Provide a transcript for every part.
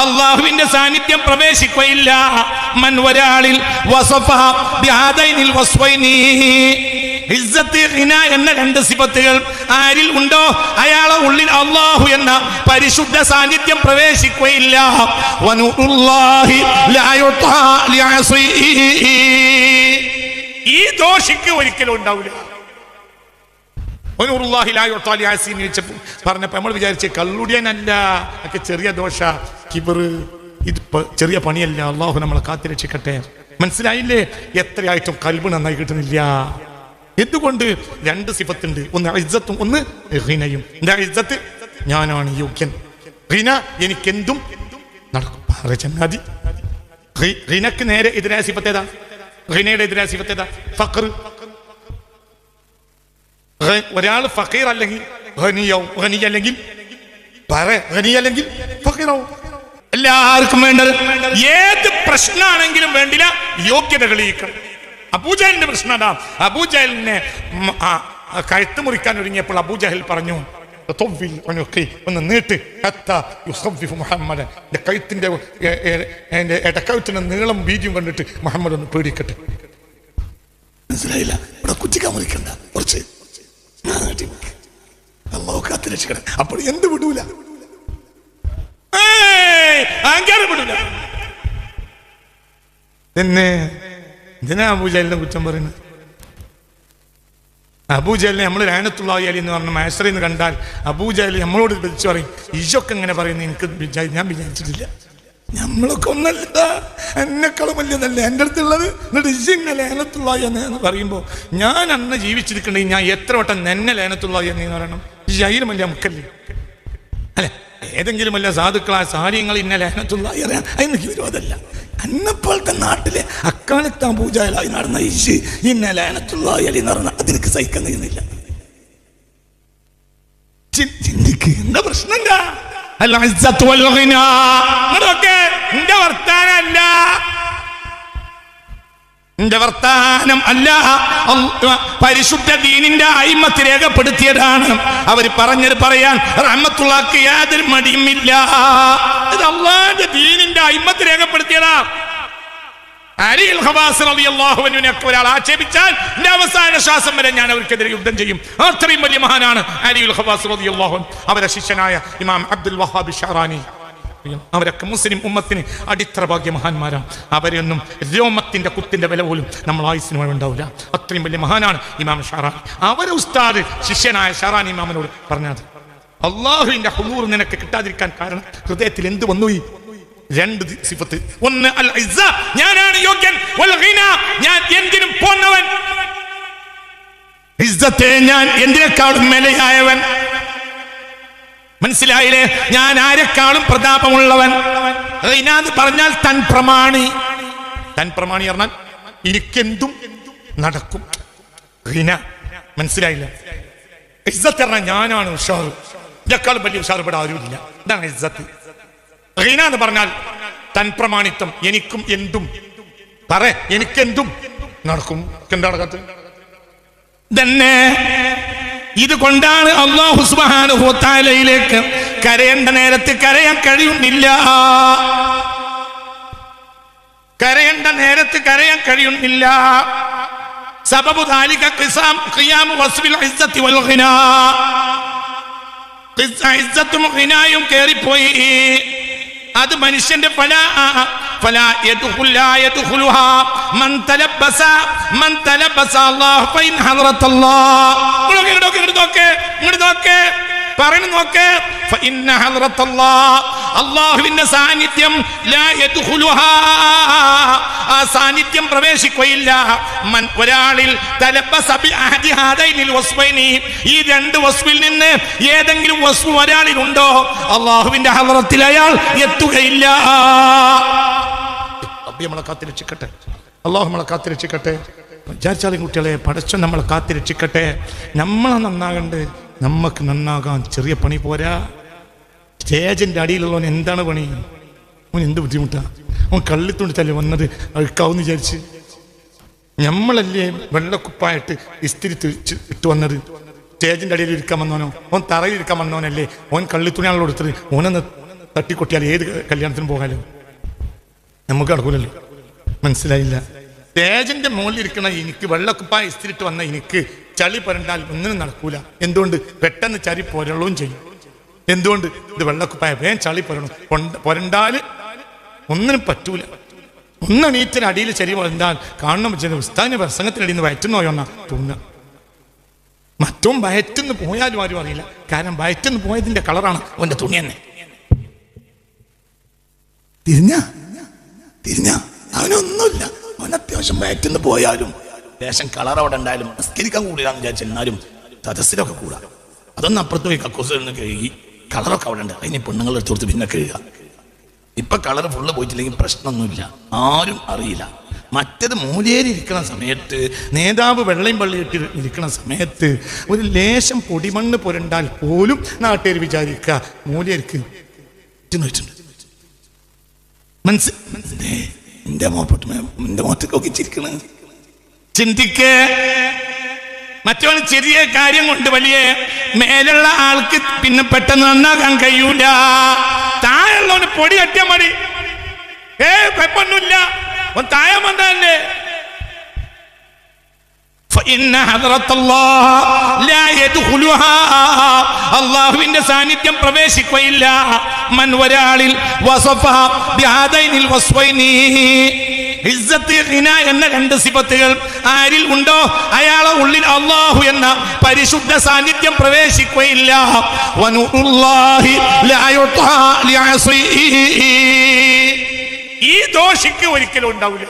അല്ലാഹുവിന്റെ സാന്നിധ്യം പ്രവേശിക്കുകയില്ല. മൻ ഒരാളിൽ ഇസ്സത്ത് ഖിന എന്ന രണ്ട് സിഫത്തുകൾ ആരിൽ ഉണ്ടോ അയാളെ ഉള്ളിൽ അല്ലാഹു എന്ന പരിശുദ്ധ സാന്നിധ്യം പ്രവേശിക്കുകയില്ല. വനൂറുല്ലാഹി ലാ യുതാ ലിഅസി, ഈ ദോഷിക്ക് ഒരിക്കലും ഉണ്ടാവില്ല. വനൂറുല്ലാഹി ലാ യുതാ ലിഅസി എന്ന് പറഞ്ഞപ്പോൾ നമ്മൾ വിചാരിച്ച് കള്ളുടിയനല്ല, ഒക്കെ ചെറിയ ദോഷ, കിബറ്, ഇത് ചെറിയ പണിയല്ല. അല്ലാഹു നമ്മളെ കാത്തിരക്ഷിക്കട്ടെ. മനസ്സിലായില്ലേ? എത്രയായിട്ടും കൽബ് നന്നായി കിട്ടുന്നില്ല. എന്തുകൊണ്ട്? രണ്ട് സിഫത്തുണ്ട്, ഒന്ന് ഇസ്സത്തും ഒന്ന് ഖിനയും. എന്താ ഇസ്സത്ത്? ഞാനാണ് യോഗ്യൻ. ഖിന എനിക്കെന്തും നടക്കും. ചങ്ങാതി, ഖിനക്ക് നേരെ എതിരായ സിഫത്ത് ഏതാ? ഖിനയുടെ എതിരായ സിഫത്ത് ഏതാ? ഫഖർ. ഒരാൾ ഫഖീർ അല്ലെങ്കിൽ ഖനിയാവും, ഖനി അല്ലെങ്കിൽ ഫഖീറാവും. എല്ലാവർക്കും വേണ്ടത് ഏത് പ്രശ്നമാണെങ്കിലും വേണ്ടില്ല, യോഗ്യത തെളിയിക്കണം. അബൂജഹലിന്റെ പ്രശ്നം അതാ. അബൂജഹലിനെ കഴുത്ത് മുറിക്കാൻ ഒരുങ്ങിയപ്പോൾ അബൂജഹൽ പറഞ്ഞു, ഒന്ന് നീട്ട്, മുഹമ്മദ് കഴുത്തിന്റെ ഇടക്കഴുത്തിന്റെ നീളം വീതിയും കണ്ടിട്ട് മുഹമ്മദ് ഒന്ന് പേടിക്കട്ടെ. മനസ്സിലായില്ല? ഇവിടെ കുറ്റിക്കാൻ മുറിക്കണ്ട, കുറച്ച് അല്ലാഹു കാത്തിരക്ഷിക്കട്ടെ. അപ്പോൾ എന്ത് വിടൂല, വിടൂല. പിന്നെ എന്തിനാ അബൂജഹലിനെ കുറ്റം പറയുന്നത്? അബൂജഹലിനെ നമ്മൾ ലഅനത്തുല്ലാഹി അലൈഹി എന്ന് പറഞ്ഞ മഹ്ശറിൽ നിന്ന് കണ്ടാൽ അബൂജഹൽ നമ്മളോട് വിളിച്ചു പറയും, ഈശോക്ക് എങ്ങനെ പറയുന്നത് എനിക്ക് ഞാൻ വിചാരിച്ചിട്ടില്ല. നമ്മളൊക്കെ ഒന്നല്ല, എന്നെക്കാളും വലിയതല്ല എൻ്റെ അടുത്തുള്ളത്. എന്നിട്ട് ഇങ്ങനെ ലഅനത്തുല്ലാഹി എന്ന് പറയുമ്പോൾ ഞാൻ അന്ന് ജീവിച്ചിരിക്കണ്ടെങ്കിൽ ഞാൻ എത്ര വട്ടം എന്നെ ലഅനത്തുല്ലാഹി എന്ന് പറയണം? അതിലും വലിയ മുക്കല്ലേ അല്ലെ? ഏതെങ്കിലും വല്ല സാധുക്കളായ സാരിയങ്ങൾ ഇന്ന ലഅനത്തുല്ലാഹി അറിയാൻ അതെനിക്ക് വിരോധമല്ല. അന്നെപ്പോഴത്തെ നാട്ടിലെ അക്കാലത്ത് അബൂജഹലായി നടന്ന ഇശ് ഇന്ന ലഅനത്തുല്ലാഹി അലൈഹി എന്ന് പറഞ്ഞാൽ അതെനിക്ക് സഹിക്കാൻ കഴിയുന്നില്ല. ചിന്തിക്ക്, എന്താ പ്രശ്നം? എന്താ എന്റെ വർത്താനല്ല, എന്റെ വർത്താനം അല്ല, പരിശുദ്ധ ദീനിന്റെ അയിമത്ത് രേഖപ്പെടുത്തിയതാണ്. അവർ പറഞ്ഞത് പറയാൻ റഹ്മത്തുള്ളാഹിക്ക് യാതൊരു മടിയുമില്ല. ഇത് അല്ലാഹുവിന്റെ ദീനിന്റെ അയിമത്ത് രേഖപ്പെടുത്തിയതാ. അലി അൽ ഖവാസ് റളിയല്ലാഹു അൻഹുവിനെ ഒരാൾ ആക്ഷേപിച്ചാൽ എന്റെ അവസാന ശ്വാസം വരെ ഞാൻ അവർക്കെതിരെ യുദ്ധം ചെയ്യും. അത്രയും വലിയ മഹാനാണ് അലി അൽ ഖവാസ് റളിയല്ലാഹു അൻഹു. അവരുടെ ശിഷ്യനായ ഇമാം അബ്ദുൽ വഹാബ് ഷഅറാനി, അവരൊക്കെ മുസ്ലിം ഉമ്മത്തിന് അടിത്തറ ഭാഗ്യ മഹാന്മാരാണ്. അവരൊന്നും രോമത്തിന്റെ കുത്തിന്റെ വില പോലും നമ്മൾ ആയുസ്സിന് ഉണ്ടാവില്ല. അത്രയും വലിയ മഹാനാണ് ഇമാം ഷഅറാനി. അവരെ ഉസ്താദ് ശിഷ്യനായ ഷഅറാനി ഇമാമിനോട് പറഞ്ഞത്, അല്ലാഹുവിന്റെ ഹുളൂർ നിനക്ക് കിട്ടാതിരിക്കാൻ കാരണം ഹൃദയത്തിൽ എന്ത് വന്നു? രണ്ട് സിഫത്ത്. ഒന്ന് അൽ ഇസ്സ, ഞാനാണ് യോഗ്യൻ. വൽ ഖിന, ഞാൻ എന്തിനും പോന്നവൻ. ഇസ്സത്തെ, ഞാൻ എന്തിനേക്കാളും മേലെയായവൻ. മനസ്സിലായില്ലേ? ഞാൻ ആരെക്കാളും പ്രതാപമുള്ളവൻ. ഖിന എന്ന് പറഞ്ഞാൽ തൻ പ്രമാണി. തൻ പ്രമാണി പറഞ്ഞാൽ എനിക്കെന്തും നടക്കും. ഖിന മനസ്സിലായില്ല? ഇസ്സത്ത് പറഞ്ഞാൽ ഞാനാണ് ഉഷാർ, എന്നെക്കാളും വലിയ ഉഷാർ ഇവിടെ ആരുമില്ല. ഇതാണ് ഇസ്സത്ത്. ഖിന എന്ന് പറഞ്ഞാൽ തൻ പ്രമാണിത്വം, എനിക്കും എന്തും എനിക്കെന്തും നടക്കും. എന്താ നടക്കാത്ത? തന്നെ ഇതുകൊണ്ടാണ് അല്ലാഹു സുബ്ഹാനഹു വ തആലയിലേക്ക് കരയേണ്ട നേരത്ത് കരയാൻ കഴിയുന്നില്ല. കരയേണ്ട നേരത്ത് കരയാൻ കഴിയുന്നില്ല. സബബു ദാലിക ഖിയാമു വസ്ഫിൽ ഇസ്സത്തി വൽ ഖിന. ഇസ്സത്തും ഖിനായും കേറിപ്പോയി. അത് മനുഷ്യന്റെ അല്ലാഹുവിന്റെ സാന്നിധ്യം ആ സാന്നിധ്യം പ്രവേശിക്കുകയില്ല. ഒരാളിൽ ഈ രണ്ട് വസ്ഫിൽ നിന്ന് ഏതെങ്കിലും വസ്ഫ് ഒരാളിലുണ്ടോ അല്ലാഹുവിന്റെ ഹളറത്തിൽ അയാൾ എത്തുകയില്ല. നമ്മളെ കാത്തിരക്ഷിക്കട്ടെ, അല്ലാഹു നമ്മളെ കാത്തിരക്ഷിക്കട്ടെ. വിചാരിച്ചാലും കുട്ടികളെ പടച്ചോൻ നമ്മളെ കാത്തിരക്ഷിക്കട്ടെ. നമ്മളെ നന്നാകണ്ട്, നമുക്ക് നന്നാകാൻ ചെറിയ പണി പോരാ. സ്റ്റേജിന്റെ അടിയിലുള്ളവൻ എന്താണ് പണി? അവൻ എന്ത് ബുദ്ധിമുട്ടാ? അവൻ കള്ളിത്തുണ്ടിട്ടല്ലേ വന്നത്, അഴുക്കാവെന്ന് വിചാരിച്ച്. നമ്മളല്ലേ വെള്ളക്കുപ്പായിട്ട് ഇസ്തിരി ഇട്ട് വന്നത്. സ്റ്റേജിന്റെ അടിയിൽ ഇരിക്കാൻ വന്നോനോ, ഓൻ തറയിൽ ഇരിക്കാൻ വന്നോനല്ലേ, ഓൻ കള്ളിത്തുണിയാണല്ലോ എടുത്തത്, ഓനൊന്ന് തട്ടിക്കൊട്ടിയാൽ ഏത് കല്യാണത്തിനും പോകാലോ, നമുക്ക് നടക്കൂലല്ലോ. മനസ്സിലായില്ല? സ്റ്റേജിന്റെ മുകളിൽ ഇരിക്കണ എനിക്ക്, വെള്ളക്കുപ്പായ ഇസ്തിരിട്ട് വന്ന എനിക്ക് ചളി പുരണ്ടാൽ ഒന്നിനും നടക്കൂല. എന്തുകൊണ്ട്? പെട്ടെന്ന് ചളി പുരളുകയും ചെയ്യും. എന്തുകൊണ്ട്? ഇത് വെള്ളക്കുപ്പായ, വേഗം ചളി പുരണ്ടാൽ ഒന്നിനും പറ്റൂല. ഒന്നെണീറ്റിന് അടിയിൽ ചളി പുരണ്ടാൽ കാണണം ഉസ്താദിന്റെ പ്രസംഗത്തിനടിയിൽ നിന്ന് വയറ്റുന്നോയോന്നാ തോന്നുക. മറ്റും വയറ്റുന്ന് പോയാലും ആരും അറിയില്ല. കാരണം വയറ്റുന്ന് പോയതിന്റെ കളറാണ് അവന്റെ തുണി തന്നെ. തിരിഞ്ഞ അവനൊന്നുമില്ല, അവൻ അത്യാവശ്യം വയറ്റുന്ന് പോയാലും ദേശം കളർ അവിടെ ഉണ്ടായാലും നിസ്കരിക്കാൻ കൂടിയാന്ന് വിചാരിച്ചെന്നാലും സദസ്സിലൊക്കെ കൂടാ. അതൊന്നും അപ്പുറത്ത് പോയി കക്കൂസിൽ കഴുകി കളറൊക്കെ അവിടെ ഉണ്ട്, അതിന് പെണ്ണുങ്ങൾ എടുത്തു കൊടുത്ത് പിന്നെ കഴുകുക. ഇപ്പൊ കളർ ഫുള്ള് പോയിട്ടില്ലെങ്കിൽ പ്രശ്നമൊന്നുമില്ല, ആരും അറിയില്ല. മറ്റത് മൂലേരി ഇരിക്കുന്ന സമയത്ത്, നേതാവ് വെള്ളയും പള്ളിയിട്ട് ഇരിക്കുന്ന സമയത്ത് ഒരു ലേശം പൊടിമണ്ണ് പുരണ്ടാൽ പോലും നാട്ടുകാർ വിചാരിക്കുക മൂലേരിക്ക് വെച്ചിട്ടുണ്ട്. എന്റെ മുഖത്തേക്ക് ചിരിക്കണ ചിന്തിക്ക്. മറ്റവന് ചെറിയ കാര്യം കൊണ്ട് വലിയ മേലുള്ള ആൾക്ക് പിന്നെ പെട്ടെന്ന് നന്നാക്കാൻ കഴിയൂല. താഴെയുള്ളവന് പൊടി തട്ടിയാൽ മതി, കുഴപ്പമൊന്നുമില്ല, താഴെ വന്നല്ലേ. അള്ളാഹുവിന്റെ സാന്നിധ്യം പ്രവേശിക്കുകയില്ല. മൻ ഒരാളിൽ എന്ന രണ്ട് സിഫത്തുകൾ ആരിൽ ഉണ്ടോ അയാളെ ഉള്ളിൽ അള്ളാഹു എന്ന പരിശുദ്ധ സാന്നിധ്യം പ്രവേശിക്കുകയില്ല. ഈ ദോഷിക്ക് ഒരിക്കലും ഉണ്ടാവില്ല.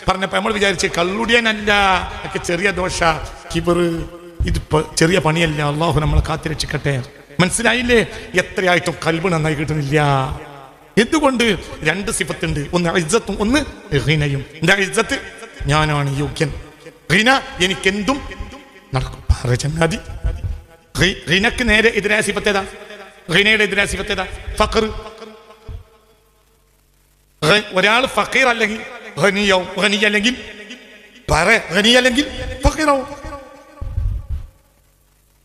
പറഞ്ഞപ്പോ നമ്മൾ വിചാരിച്ച് കള്ളുടിയനല്ല, ഒക്കെ ചെറിയ ദോഷ, കിബറ്, ഇതിപ്പോ ചെറിയ പണിയല്ല. അള്ളാഹു നമ്മളെ കാത്തിരക്ഷിക്കട്ടെ. മനസ്സിലായില്ലേ? എത്രയായിട്ടും കൽബ് നന്നായി കിട്ടുന്നില്ല. എന്തുകൊണ്ട്? രണ്ട് സിഫത്തുണ്ട്, ഒന്ന് ഇസ്സത്തും ഒന്ന് ഹിനയും. എന്റെ ഇസ്സത്ത്, ഞാനാണ് യോഗ്യൻ. ഹിന, എനിക്കെന്തും നടക്കും. ചങ്ങാതി, ഹിനക്ക് നേരെ എതിരായ സിഫത്തേതാ? ഹിനയുടെ എതിരായ സിഫത്തേതാ? ഫഖർ. ഒരാൾ ഫഖീർ അല്ലെങ്കിൽ ഖനിയാവും, ഖനി അല്ലെങ്കിൽ ഖനി അല്ലെങ്കിൽ ഫഖീറാവും.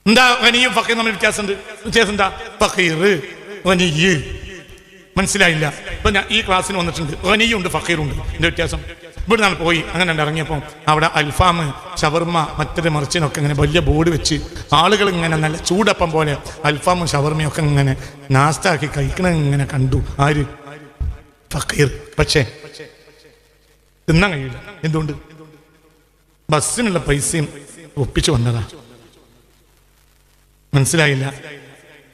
എന്താ ഖനിയും ഫഖീർ തമ്മിൽ വ്യത്യാസമുണ്ട്? വ്യത്യാസം എന്താ? ഫഖീർ, ഖനി. മനസ്സിലായില്ല? ഇപ്പൊ ഞാൻ ഈ ക്ലാസ്സിന് വന്നിട്ടുണ്ട്, ഖനിയുണ്ട് ഫഖീറുണ്ട്. എന്റെ വ്യത്യാസം ഇവിടെ നിന്നാണ് പോയി അങ്ങനെ ഇറങ്ങിയപ്പോൾ അവിടെ അൽഫാം, ഷവർമ്മ, മറ്റൊരു മറിച്ചിനൊക്കെ ഇങ്ങനെ വലിയ ബോർഡ് വെച്ച് ആളുകൾ ഇങ്ങനെ നല്ല ചൂടപ്പം പോലെ അൽഫാമും ഷവർമ്മയും ഒക്കെ ഇങ്ങനെ നാസ്താക്കി കഴിക്കണ ഇങ്ങനെ കണ്ടു. ആര്? ഫഖീർ. പക്ഷേ തിന്നാൻ കഴിയില്ല. എന്തുകൊണ്ട്? ബസ്സിനുള്ള പൈസയും ഒപ്പിച്ചു വന്നതാ. മനസ്സിലായില്ല?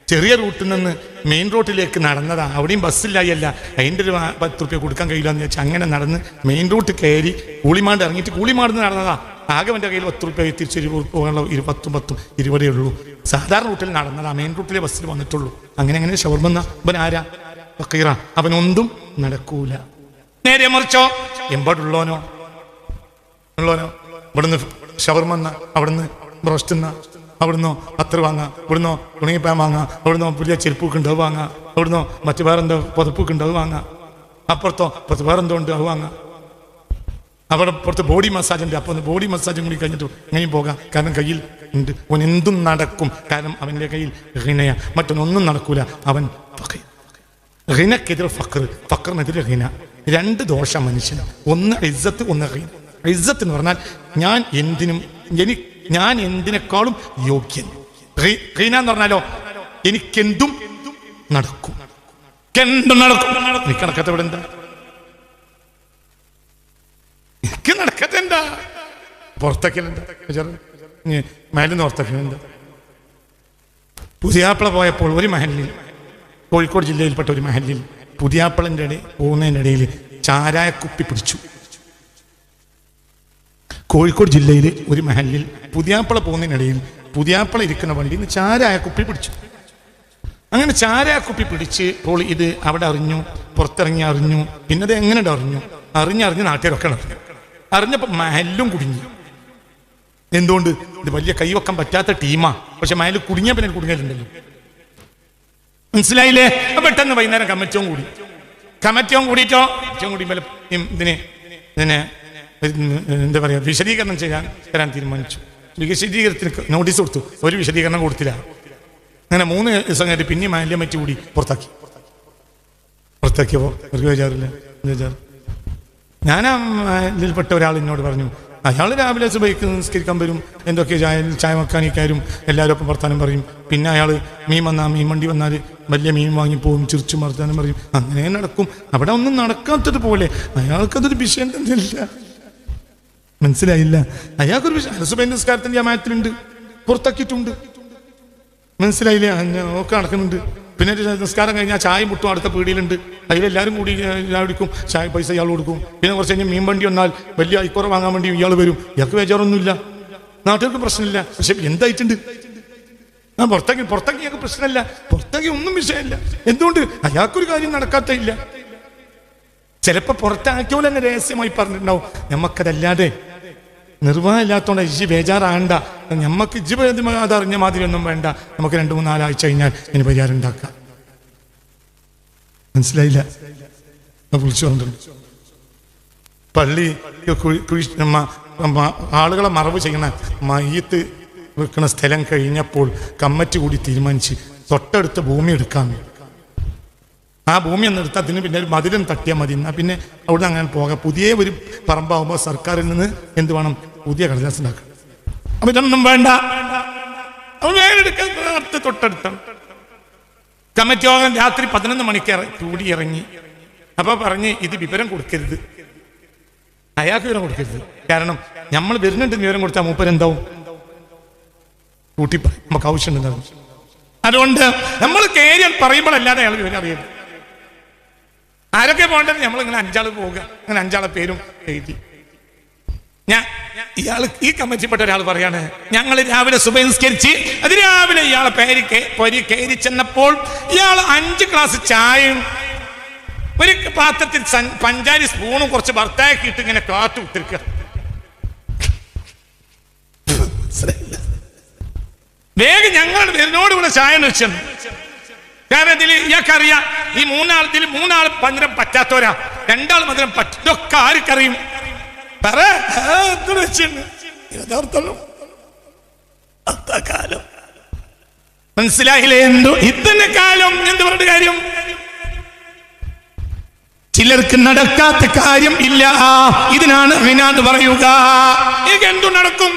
ചെറിയ റൂട്ടിൽ നിന്ന് മെയിൻ റോട്ടിലേക്ക് നടന്നതാ. അവിടെയും ബസ്സില്ലായല്ല, അതിൻ്റെ ഒരു 10 രൂപ കൊടുക്കാൻ കഴിയില്ല എന്ന് വെച്ചാൽ അങ്ങനെ നടന്ന് മെയിൻ റൂട്ട് കയറി കൂളിമാണ്ട് ഇറങ്ങിയിട്ട് കൂളിമാടുന്ന് നടന്നതാ. ആകെ എൻ്റെ കയ്യിൽ 10 രൂപ തിരിച്ച് 10 20 ഉള്ളൂ. സാധാരണ റൂട്ടിൽ നടന്നതാ, മെയിൻ റൂട്ടിലെ ബസ്സിൽ വന്നിട്ടുള്ളൂ. അങ്ങനെ ഷവർമ്മ. അവൻ ആരാ? ഫഖീറ. അവനൊന്നും നടക്കൂല. നേരെ മറിച്ചോ എമ്പാടുള്ളോനോ ഇവിടുന്ന് ഷവർമ്മ, അവിടുന്ന് ബ്രോസ്റ്റ്, അവിടുന്ന് അത്ര വാങ്ങാം, ഇവിടുന്നോ ഉണങ്ങിപ്പാൻ വാങ്ങാം, അവിടുന്ന് പുതിയ ചെരുപ്പൊക്കെ ഉണ്ട് അത് വാങ്ങാം, അവിടുന്ന് മറ്റു വേറെന്തോ പുതപ്പൊക്കെ ഉണ്ട് അത് വാങ്ങാം, അപ്പുറത്തോ വേറെന്തോ ഉണ്ട് അത് വാങ്ങാം, അവിടെ പുറത്ത് ബോഡി മസാജ് ഉണ്ട്, അപ്പോൾ ബോഡി മസാജും കൂടി കഴിഞ്ഞിട്ട് എങ്ങനെയും പോകാം. കാരണം കയ്യിൽ ഉണ്ട്, അവൻ എന്തും നടക്കും. കാരണം അവൻ്റെ കയ്യിൽ ഹിനയ, മറ്റൊന്നും നടക്കൂല. അവൻ ഹിനക്കെതിരെ ഫഖർ, ഫഖറിനെതിരെ ഹിന. രണ്ട് ദോഷം മനുഷ്യന്. ഒന്ന് ഇസ്സത്ത്, ഒന്ന് ഹിന. ഇസ്സത്ത് എന്ന് പറഞ്ഞാൽ ഞാൻ എന്തിനേക്കാളും യോഗ്യൻ. ഹിന എന്ന് പറഞ്ഞാലോ എനിക്കെന്തും നടക്കും. എന്തും നടക്കും. എനിക്ക് നടക്കാത്ത ഇവിടെ എന്താ? എനിക്ക് നടക്കാത്ത എന്താ? പുറത്തേക്കലുണ്ട്, മേലിന്ന് പുറത്തേക്കലുണ്ട്. പുതിയാപ്പിള പോയപ്പോൾ ഒരു മഹലിൽ, കോഴിക്കോട് ജില്ലയിൽപ്പെട്ട ഒരു മഹലിൽ പുതിയാപ്പിളൻ്റെ പോകുന്നതിൻ്റെ ഇടയിൽ ചാരായ കുപ്പി പിടിച്ചു. കോഴിക്കോട് ജില്ലയിൽ ഒരു മഹലിൽ പുതിയാപ്പിള പോകുന്നതിനിടയിൽ പുതിയാപ്പിള ഇരിക്കുന്ന വണ്ടിയിൽ നിന്ന് ചാരായ കുപ്പി പിടിച്ചു. അങ്ങനെ ചാരായ കുപ്പി പിടിച്ച് ഇപ്പോൾ ഇത് അവിടെ അറിഞ്ഞു, പുറത്തിറങ്ങി അറിഞ്ഞു. പിന്നെ അത് എങ്ങനെ അറിഞ്ഞ് നാട്ടുകാരൊക്കെ അറിഞ്ഞപ്പോൾ മഹലും കുടുങ്ങി. എന്തുകൊണ്ട്? ഇത് വലിയ കൈവെക്കാൻ പറ്റാത്ത ടീമാ. പക്ഷെ മഹൽ കുടുങ്ങിയ പിന്നെ കുടുങ്ങലുണ്ടല്ലോ. മനസ്സിലായില്ലേ? പെട്ടെന്ന് വൈകുന്നേരം കമ്മിറ്റിയും കൂടിയിട്ടോ ഇതിനെ എന്താ പറയുക വിശദീകരണം തരാൻ തീരുമാനിച്ചു. വിശദീകരണത്തിന് നോട്ടീസ് കൊടുത്തു, ഒരു വിശദീകരണം കൊടുത്തില്ല. അങ്ങനെ 3 ദിവസം കഴിഞ്ഞിട്ട് പിന്നെ മാലിന്യമറ്റ് കൂടി പുറത്താക്കിയപ്പോൾ അവർക്ക് വിചാരില്ല. ഞാൻ ഇതിൽപ്പെട്ട ഒരാൾ എന്നോട് പറഞ്ഞു, അയാൾ രാവിലെ സുബഹിക്ക് നിസ്കരിക്കാൻ വരും, എന്തൊക്കെ ചായ വെക്കാനിക്കാരും എല്ലാവരും ഒപ്പം വർത്താനം പറയും. പിന്നെ അയാൾ മീൻ വണ്ടി വന്നാൽ വലിയ മീൻ വാങ്ങിപ്പോവും, ചിരിച്ചു വർത്താനം പറയും. അങ്ങനെ നടക്കും. അവിടെ ഒന്നും നടക്കാത്തതുപോലെ അയാൾക്കതൊരു വിഷയം തന്നെയില്ല. മനസ്സിലായില്ല? അയാൾക്കൊരു വിഷയം സുബഹി നിസ്കാരത്തിന്റെ ജമാഅത്തിലുണ്ട്, പുറത്താക്കിയിട്ടുണ്ട്. മനസ്സിലായില്ലേ? ഒക്കെ നടക്കുന്നുണ്ട്. പിന്നെ നിസ്കാരം കഴിഞ്ഞാൽ ചായ മുട്ടും അടുത്ത പീടിയിലുണ്ട്, അതിലെല്ലാവരും കൂടി കുടിക്കും, ചായ പൈസ ഇയാൾ കൊടുക്കും. പിന്നെ കുറച്ച് കഴിഞ്ഞാൽ മീൻ വണ്ടി വന്നാൽ വലിയ ഐക്കുറ വാങ്ങാൻ വേണ്ടി ഇയാൾ വരും. ഇയാൾക്ക് ബേജാറൊന്നുമില്ല, നാട്ടുകാർക്ക് പ്രശ്നമില്ല. പക്ഷെ എന്തായിട്ടുണ്ട്? പുറത്താക്കിയൊക്കെ പ്രശ്നമല്ല, പുറത്താക്കി ഒന്നും വിഷയമില്ല. എന്തുകൊണ്ട്? അയാൾക്കൊരു കാര്യം നടക്കാത്തില്ല. ചിലപ്പോ പുറത്താക്കിയോലെ തന്നെ രഹസ്യമായി പറഞ്ഞിട്ടുണ്ടാവും. നമുക്കതല്ലാതെ നിർവാഹം ഇല്ലാത്തോണ്ട് ഇജ്ജ് ബേജാറാണ്ട, ഞമ്മക്ക് ഇജ്ജ് അതറിഞ്ഞ മാതിരി ഒന്നും വേണ്ട, നമുക്ക് 2-3-4 ആഴ്ച കഴിഞ്ഞാൽ ഇനി പരിഹാരം ഉണ്ടാക്കാം. മനസ്സിലായില്ല? വിളിച്ചു പറഞ്ഞിട്ടുണ്ട്. പള്ളി ആളുകളെ മറവ് ചെയ്യണ മയ്യത്ത് വെക്കുന്ന സ്ഥലം കഴിഞ്ഞപ്പോൾ കമ്മിറ്റി കൂടി തീരുമാനിച്ച് തൊട്ടടുത്ത ഭൂമി എടുക്കാൻ. ആ ഭൂമി ഒന്ന് എടുത്താൽ അതിന് പിന്നെ ഒരു മതിലും തട്ടിയാൽ മതി. എന്നാൽ പിന്നെ അവിടെ അങ്ങനെ പോകാം. പുതിയ ഒരു പറമ്പാകുമ്പോൾ സർക്കാരിൽ നിന്ന് എന്ത് വേണം? പുതിയ കടലാസ് ഉണ്ടാക്കണം. അപ്പൊ ഇതൊന്നും വേണ്ട, തൊട്ടടുത്താണ്. കമ്മിറ്റി യോഗം രാത്രി 11 മണിക്ക് കൂടി ഇറങ്ങി. അപ്പൊ പറഞ്ഞ് ഇത് വിവരം കൊടുക്കരുത്, അയാൾക്ക് വിവരം കൊടുക്കരുത്. കാരണം നമ്മൾ വരുന്നുണ്ട് വിവരം കൊടുത്താൽ മൂപ്പരെന്താവും കൂട്ടി പറയും, നമുക്ക് ആവശ്യമുണ്ടെന്ന്. അതുകൊണ്ട് നമ്മൾ കാര്യം പറയുമ്പോഴല്ലാതെ അയാൾ വിവരം അറിയരുത്. ആരൊക്കെ പോകേണ്ടത്? നമ്മളിങ്ങനെ 5 ആൾ പോവുക, അങ്ങനെ 5 ആളെ പേരും എഴുതി. ഈ കമ്മിറ്റിപ്പെട്ട ഒരാൾ പറയാണ്, ഞങ്ങൾ രാവിലെ സുബഹി നിസ്കരിച്ച് അതിരാവിലെ ഇയാളെ പൊരി കയറി ചെന്നപ്പോൾ ഇയാൾ 5 ഗ്ലാസ് ചായയും ഒരു പാത്രത്തിൽ പഞ്ചാരി സ്പൂണും കുറച്ച് ഭർത്താക്കിയിട്ട് ഇങ്ങനെ കാത്തു വിട്ടിരിക്കുക. വേഗം ഞങ്ങളുടെ പേരിനോടുകൂടെ ചായ വെച്ചെന്ന്. കാരണം ഇതിൽ ഇയാൾക്കറിയാം, ഈ 3 ആൾ മധുരം പറ്റാത്തവരാ, 2 ആൾ മധുരം പറ്റും. ഇതൊക്കെ ആർക്കറിയും? മനസ്സിലായില്ലേ? എന്തോ ഇതന്നെ കാലം. എന്ത് പറഞ്ഞ കാര്യം? ചിലർക്ക് നടക്കാത്ത കാര്യം ഇല്ല. ഇതിനാണ് ഹിനാന്ന് പറയുക. എനിക്ക് എന്തു നടക്കും?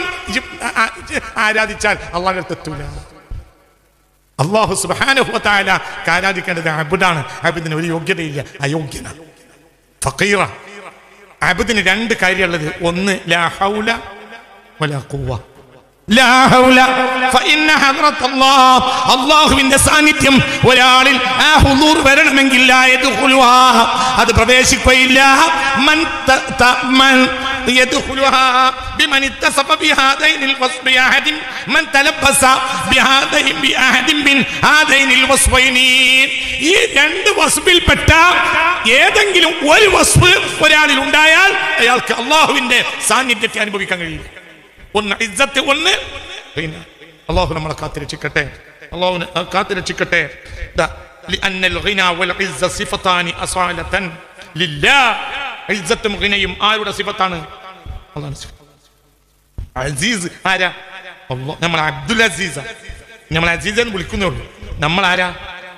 ആരാധിച്ചാൽ അള്ളാഹു തെറ്റൂല. അല്ലാഹു സുബ്ഹാനഹു വ തആല ആരാധിക്കേണ്ടത് അബ്ദാണ്. അബ്ദിന് ഒരു യോഗ്യതയില്ല, അയോഗ്യനാണ്, ഫഖീറ. അബ്ദിന് 2 കാര്യമുള്ളത്. ഒന്ന് ലാ ഹൗല വലാ ഖുവ്വ. ലാ ഹൗല ഫഇന്ന ഹദ്റത്തല്ലാഹ്, അല്ലാഹുവിന്റെ സാന്നിധ്യം ഒരാളിൽ ആ ഹുദൂർ വരണമെങ്കിൽ ലാ യദ്ഖുലുഹാ, അത് പ്രവേശിക്കുകയില്ല. മൻ يدخلها بمن اتصف بهذين الوصف بأحد من تلبس بأحد من هذين الوصفين. ഈ 2 വസ്ഫിൽപ്പെട്ട ഏതെങ്കിലും ഒരു വസ്ഫ് ഒരാളിൽ ഉണ്ടായാൽ അയാൾക്ക് അല്ലാഹുവിന്റെ സാന്നിധ്യത്തെ അനുഭവിക്കാൻ കഴിയും. ഒന്ന് ഇസ്സത്ത്, ഒന്ന് പിന്നെ അല്ലാഹു നമ്മളെ കാത്തിരക്ഷിക്കട്ടെ. അല്ലാഹുവിനെ കാത്തിരക്ഷിക്കട്ടെ. لأن الغنى والعزة صفتان أصالة لله. ഇസ്സത്തും ഗിനയും ആരുടെ സിഫത്താണ്? അല്ലാഹുവിന്റെ സിഫത്ത്. അസീസ് ആരാ? അല്ലാഹ്. നമ്മൾ അബ്ദുൽ അസീസ, നമ്മൾ അസീസ് എന്ന് വിളിക്കുന്നേ ഉള്ളൂ. നമ്മൾ ആരാ?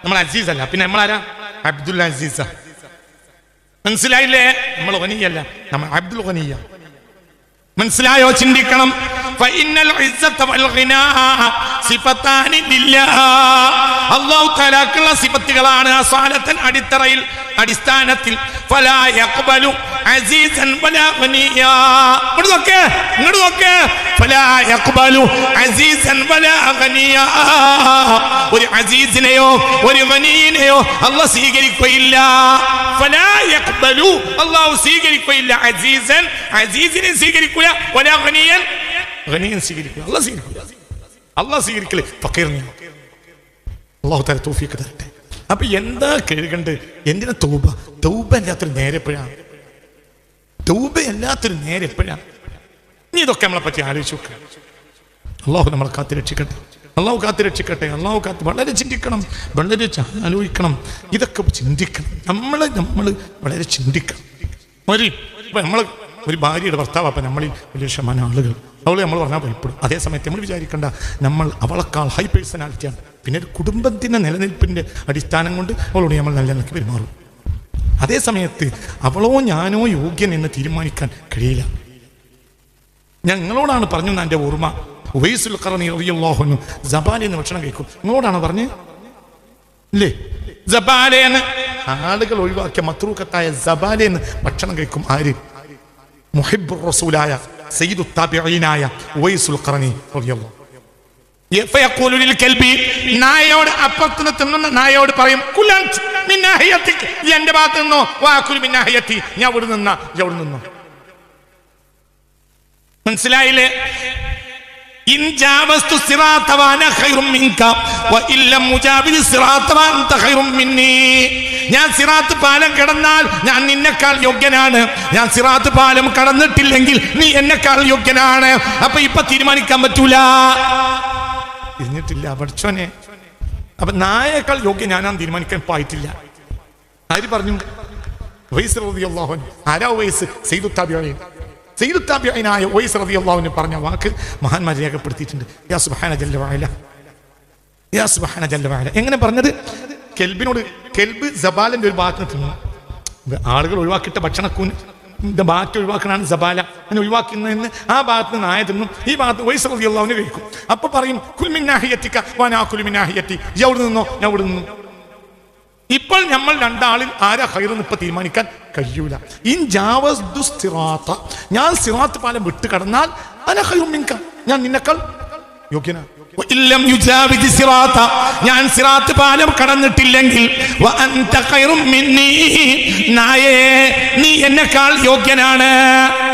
നമ്മൾ അസീസ് അല്ല, പിന്നെ നമ്മൾ ആരാ? അബ്ദുൽ അസീസ. മനസ്സിലായില്ലേ? നമ്മൾ ഗനിയല്ല, നമ്മൾ അബ്ദുൽ ഗനിയ. മനസ്സിലായോ? ചിന്തിക്കണം. ഫഇന്നൽ ഇസ്സത വൽ ഗിനാ സിഫത്താനി ലില്ലാഹ്. അല്ലാഹു തആലക്കുള്ള സിഫത്തുകളാണ് അസാലത്തൻ, അടിത്തറയിൽ, അടിസ്ഥാനത്തിൽ. ഫലാ യഖ്ബലു അസീസൻ വലാ ഗനിയാ. ഇങ്ങോട്ട് നോക്ക്. ഫലാ യഖ്ബലു അസീസൻ വലാ ഗനിയാ. ഒരു അസീസിനെയോ ഒരു ഗനിയിനെയോ അല്ലാഹു സ്വീകരിക്കുകയില്ല. ഫലാ യഖ്ബലു, അല്ലാഹു സ്വീകരിക്കുകയില്ല. അസീസൻ, അസീസിനെ സ്വീകരിക്കുക. വലാ ഗനിയൻ, ഗനിയൻ സ്വീകരിക്കുക. അല്ലാഹു സ്വീകരിക്കുക. അല്ലാഹു സ്വീകരിക്കല് ഫഖീറിനെ. അല്ലാഹു തആല തൗഫീഖ് തരട്ടെ. അപ്പൊ എന്താ കേൾക്കണ്ട്? എന്തിനാ തൗബ? തൗബ എല്ലാത്തൊരു നേരെപ്പോഴാണ്? തൗബ എല്ലാത്തൊരു നേരെപ്പോഴാണ്? ഇനി ഇതൊക്കെ നമ്മളെ പറ്റി ആലോചിച്ച് നോക്കുക. അല്ലാഹു നമ്മളെ കാത്തിരക്ഷിക്കട്ടെ. അല്ലാഹു കാത്തിരക്ഷിക്കട്ടെ. അല്ലാഹു വളരെ ചിന്തിക്കണം, വളരെ ആലോചിക്കണം. ഇതൊക്കെ ചിന്തിക്കണം. നമ്മൾ വളരെ ചിന്തിക്കണം. നമ്മൾ ഒരു ഭാര്യയുടെ ഭർത്താവ് അപ്പം നമ്മളിൽ വലിയ ശതമാനം ആളുകൾ അവളെ നമ്മൾ പറഞ്ഞാൽ ഭയപ്പെടും. അതേസമയത്ത് നമ്മൾ വിചാരിക്കേണ്ട നമ്മൾ അവളെക്കാൾ ഹൈ പേഴ്സണാലിറ്റിയാണ്. പിന്നെ ഒരു കുടുംബത്തിൻ്റെ നിലനിൽപ്പിൻ്റെ അടിസ്ഥാനം കൊണ്ട് അവളോട് നമ്മൾ നല്ല നിലയ്ക്ക് പെരുമാറും. അതേ സമയത്ത് അവളോ ഞാനോ യോഗ്യൻ എന്ന് തീരുമാനിക്കാൻ കഴിയില്ല. ഞങ്ങളോടാണ് പറഞ്ഞു എൻ്റെ ഓർമ്മ, ഉവൈസുൽ ഖർനി റളിയല്ലാഹു അൻഹു ജബാലെന്ന് ഭക്ഷണം കഴിക്കും. നിങ്ങളോടാണ് പറഞ്ഞ് ഇല്ലേ? ജബാലെന്ന് ആളുകൾ ഒഴിവാക്കിയ മത്രൂക്കത്തായ ജബാലെന്ന് ഭക്ഷണം കഴിക്കും ആര്? മുഹിബ്ബുർ റസൂലായ സയ്യിദു താബിഈനായ ഉവൈസുൽ ഖർനി റളിയല്ലാഹു. ഫയഖൂലു ലിൽ കൽബി, നായയോട് അപ്പുറത്തുനിന്ന് തിന്നുന്ന നായയോട് പറയും, കുലൻ മിൻ നാഹിയതിക, എന്റെ ഭാഗത്ത് നിന്നോ, വാകുൽ മിൻ നാഹിയതി, ഞാൻ അവിടെ നിന്നോ. മനസ്സിലായില്ലേ? ഇൻ ജാവസ്തു സിറാത വഅന ഖൈറും മിൻക വഇൻ ലം മുജാവിസ് സിറാത വഅൻത ഖൈറും മിന്നി. ഞാൻ സിറാത്ത് പാലം കടന്നാൽ ഞാൻ നിന്നെക്കാൾ യോഗ്യനാണ്. ഞാൻ സിറാത്ത് പാലം കടന്നിട്ടില്ലെങ്കിൽ നീ എന്നെക്കാൾ യോഗ്യനാണ്. അപ്പൊ ഇപ്പൊ തീരുമാനിക്കാൻ പറ്റൂല. തിരിഞ്ഞിട്ടില്ല പഠിച്ചോനെ. അപ്പൊ നായേക്കാൾ യോഗ്യം ഞാനാണ് തീരുമാനിക്കാൻ പായിട്ടില്ല. ആര് പറഞ്ഞു? ഉവൈസ് റളിയല്ലാഹു അൻഹു. ആരാ ഉവൈസ്? സയ്യിദു താബിഈൻ. സയ്യിദു താബിഈനായ ഉവൈസ് റളിയല്ലാഹു അൻഹു പറഞ്ഞ വാക്ക് മഹാന്മാർ രേഖപ്പെടുത്തിയിട്ടുണ്ട്. യാ സുബ്ഹാന ജല്ല വഅല, യാ സുബ്ഹാന ജല്ല വഅല. എങ്ങനെ പറഞ്ഞത്? കെൽബിനോട്, കെൽബ് ജബാലിന്റെ ഒരു ഭാഗത്ത് തിന്നു. ആളുകൾ ഒഴിവാക്കിയിട്ട ഭക്ഷണക്കൂന് ബാക്കി ഒഴിവാക്കണാണ് ജബാല. അങ്ങനെ ഒഴിവാക്കുന്നതിന് ആ ഭാഗത്ത് നിന്ന് നായ തിന്നും, ഈ ഭാഗത്ത് ഉവൈസ് റളിയല്ലാഹു അൻഹു കഴിക്കും. അപ്പൊ പറയും, കുൽ മിൻ നാഹിയതിക വഅന ആകുലു മിൻ നാഹിയതി, ഇയ്യ് അവിടെ നിന്നോ, ഞാൻ അവിടെ നിന്നു. ഇപ്പോൾ നമ്മൾ രണ്ടാളിൽ ആരാ ഖൈറെന്ന് ഇപ്പൊ തീരുമാനിക്കാൻ കഴിയൂല. ഇൻ ജാവസ്തു സിറാത, ഞാൻ സിറാത്ത് പാലം വിട്ട് കടന്നാൽ അന ഖൈറും മിൻക, ഞാൻ നിന്നെക്കാൾ യോഗ്യനാണ്. വഇല്ലം യുജാവിസ് സിറാത, ഞാൻ സിറാത്ത് പാലം കടന്നിട്ടില്ലെങ്കിൽ വഅൻത ഖൈറും മിന്നി, നായേ നീ എന്നെക്കാൾ യോഗ്യനാണ്.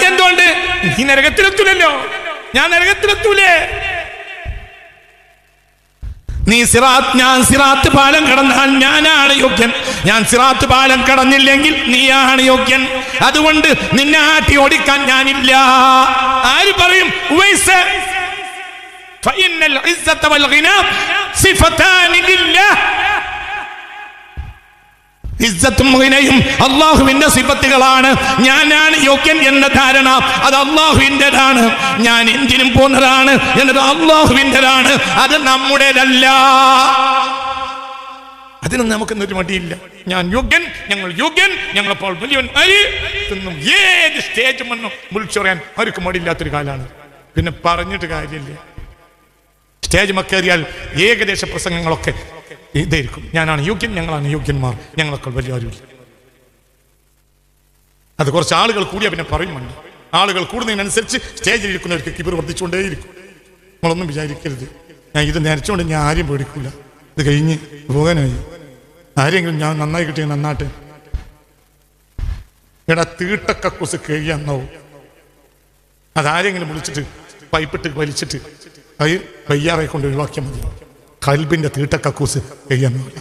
എന്തുകൊണ്ട്? നീ നരകത്തിലെത്തൂലല്ലോ, ഞാൻ നരകത്തിലെത്തൂലേ? ഞാൻ സിറാത്ത് പാലം കടന്നാൽ ഞാനാണ് യോഗ്യൻ. ഞാൻ സിറാത്ത് പാലം കടന്നില്ലെങ്കിൽ നീയാണ് യോഗ്യൻ. അതുകൊണ്ട് നിന്നെ ആട്ടി ഓടിക്കാൻ ഞാനില്ല. ആര് പറയും? ഉവൈസ്. ഫഇന്നൽ ഇസ്സത വൽ ഗിനാ സിഫതാനി ലില്ലാഹ്. ഇസ്സത്തും ഗിനയും അല്ലാഹുവിന്റെ സിഫത്തുകളാണ്. ഞാനാണ് യോഗ്യൻ എന്ന ധാരണ അത് അല്ലാഹുവിൻ്റെതാണ്. ഞാൻ എന്തിനും പോന്നതാണ് എന്നത് അല്ലാഹുവിൻ്റെതാണ്, അത് നമ്മുടേതല്ല. അതിനൊന്നും നമുക്കൊന്നൊരു മടിയില്ല. ഞാൻ യോഗ്യൻ, ഞങ്ങൾ യോഗ്യൻ, ഞങ്ങളപ്പോൾ വലിയവൻ തിന്നും ഏത് സ്റ്റേജും വന്നു വിളിച്ചറിയാൻ അവർക്ക് മടിയില്ലാത്തൊരു കാലാണ്. പിന്നെ പറഞ്ഞിട്ട് കാര്യമില്ല. സ്റ്റേജ് മക്കേറിയാൽ ഏകദേശ പ്രസംഗങ്ങളൊക്കെ ഇതായിരിക്കും, ഞാനാണ് യോഗ്യൻ, ഞങ്ങളാണ് യോഗ്യന്മാർ, ഞങ്ങളൊക്കെ വലിയ ആരുമില്ല. അത് കുറച്ച് ആളുകൾ കൂടിയാൽ പിന്നെ പറയുന്നുണ്ട്. ആളുകൾ കൂടുന്നതിനനുസരിച്ച് സ്റ്റേജിൽ ഇരിക്കുന്നവർക്ക് കിബർ വർദ്ധിച്ചുകൊണ്ടേയിരിക്കും. നമ്മളൊന്നും വിചാരിക്കരുത് ഞാൻ ഇത് നരച്ചുകൊണ്ട് ഞാൻ ആരെയും പേടിക്കൂല. ഇത് കഴിഞ്ഞ് പോകാനായി ആരെങ്കിലും ഞാൻ നന്നായി കിട്ടിയ നന്നാട്ടെ. എടാ തീട്ടക്കക്കുസ് കഴിയാന്നാവും. അതാരെങ്കിലും വിളിച്ചിട്ട് പൈപ്പിട്ട് വലിച്ചിട്ട് അത് വയ്യാറെ കൊണ്ട് ഒഴിവാക്കിയാൽ മതി. കൽബിന്റെ തീട്ടക്കക്കൂസ് കഴിയാന്നില്ല.